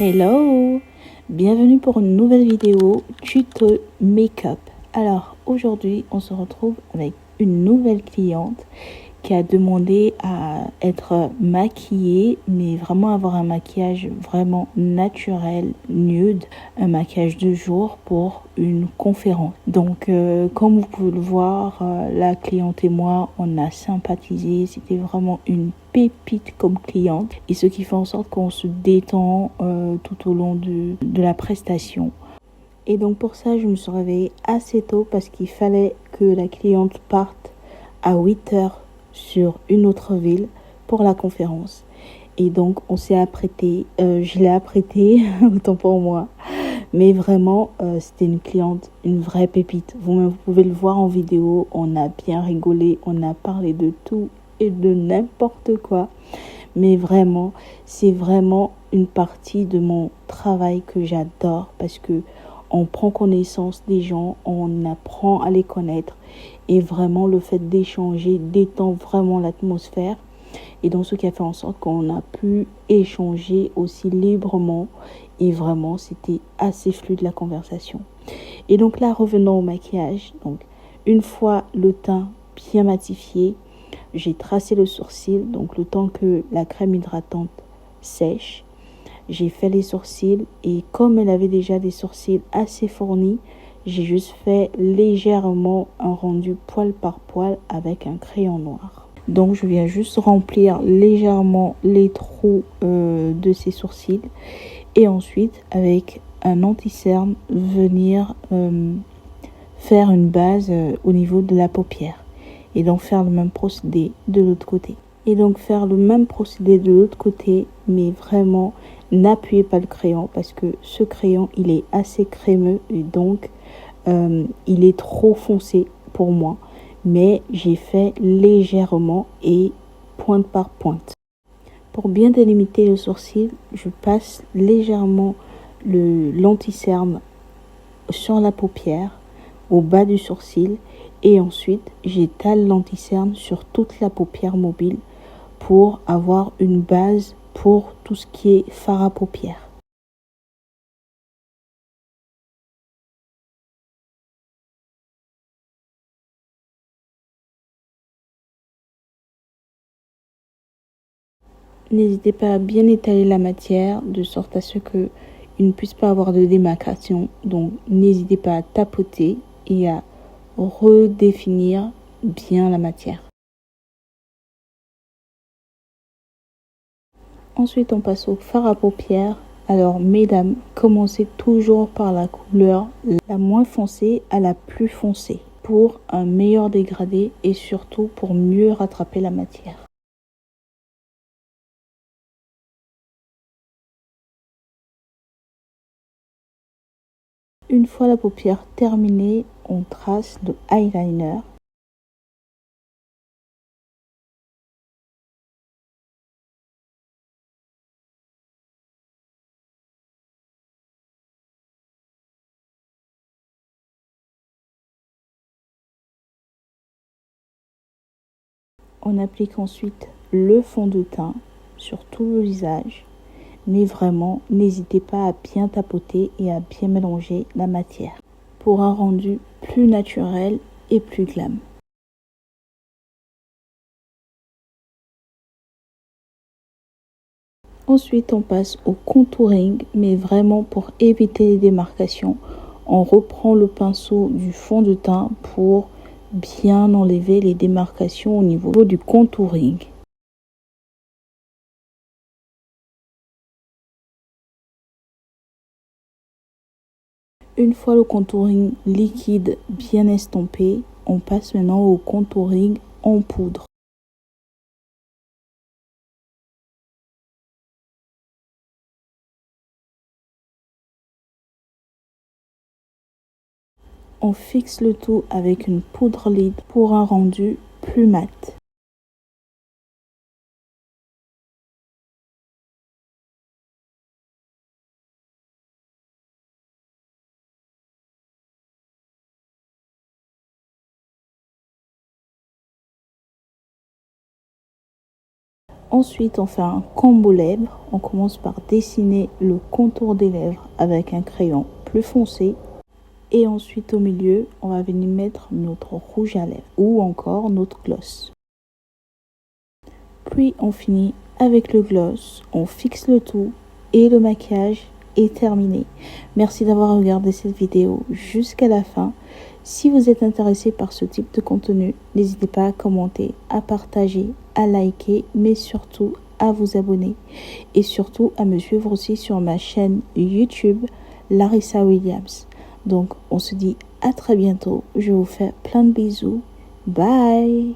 Hello! Bienvenue pour une nouvelle vidéo tuto make-up. Alors aujourd'hui on se retrouve avec une nouvelle cliente qui a demandé à être maquillée, mais vraiment avoir un maquillage vraiment naturel, nude, un maquillage de jour pour une conférence. Donc comme vous pouvez le voir, la cliente et moi on a sympathisé, c'était vraiment une pépite comme cliente, et ce qui fait en sorte qu'on se détend tout au long de la prestation. Et donc pour ça je me suis réveillée assez tôt parce qu'il fallait que la cliente parte à 8h sur une autre ville pour la conférence. Et donc on s'est apprêté, je l'ai apprêté autant pour moi, mais vraiment c'était une cliente, une vraie pépite. Vous pouvez le voir en vidéo, on a bien rigolé, on a parlé de tout et de n'importe quoi. Mais vraiment, c'est vraiment une partie de mon travail que j'adore parce que on prend connaissance des gens, on apprend à les connaître, et vraiment le fait d'échanger détend vraiment l'atmosphère. Et donc ce qui a fait en sorte qu'on a pu échanger aussi librement, et vraiment c'était assez fluide la conversation. Et donc là, revenons au maquillage. Donc une fois le teint bien matifié, j'ai tracé le sourcil, donc le temps que la crème hydratante sèche. J'ai fait les sourcils, et comme elle avait déjà des sourcils assez fournis, j'ai juste fait légèrement un rendu poil par poil avec un crayon noir. Donc je viens juste remplir légèrement les trous de ces sourcils, et ensuite avec un anti-cerne venir faire une base au niveau de la paupière, et donc faire le même procédé de l'autre côté. Mais vraiment n'appuyez pas le crayon parce que ce crayon il est assez crémeux, et donc il est trop foncé pour moi, mais j'ai fait légèrement et pointe par pointe. Pour bien délimiter le sourcil, je passe légèrement l'anti-cerne sur la paupière, au bas du sourcil, et ensuite j'étale l'anti-cerne sur toute la paupière mobile pour avoir une base pour tout ce qui est fard à paupières. N'hésitez pas à bien étaler la matière de sorte à ce que il ne puisse pas avoir de démarcation. Donc n'hésitez pas à tapoter et à redéfinir bien la matière. Ensuite, on passe au fard à paupières. Alors, mesdames, commencez toujours par la couleur la moins foncée à la plus foncée pour un meilleur dégradé et surtout pour mieux rattraper la matière. Une fois la paupière terminée, on trace le eyeliner. On applique ensuite le fond de teint sur tout le visage, mais vraiment n'hésitez pas à bien tapoter et à bien mélanger la matière pour un rendu plus naturel et plus glam. Ensuite, on passe au contouring, mais vraiment pour éviter les démarcations, on reprend le pinceau du fond de teint pour bien enlever les démarcations au niveau du contouring. Une fois le contouring liquide bien estompé, on passe maintenant au contouring en poudre. On fixe le tout avec une poudre lid pour un rendu plus mat. Ensuite, on fait un combo lèvres. On commence par dessiner le contour des lèvres avec un crayon plus foncé. Et ensuite, au milieu, on va venir mettre notre rouge à lèvres ou encore notre gloss. Puis, on finit avec le gloss. On fixe le tout et le maquillage est terminé. Merci d'avoir regardé cette vidéo jusqu'à la fin. Si vous êtes intéressé par ce type de contenu, n'hésitez pas à commenter, à partager, à liker, mais surtout à vous abonner. Et surtout à me suivre aussi sur ma chaîne YouTube, Larissa Williams. Donc, on se dit à très bientôt. Je vous fais plein de bisous. Bye!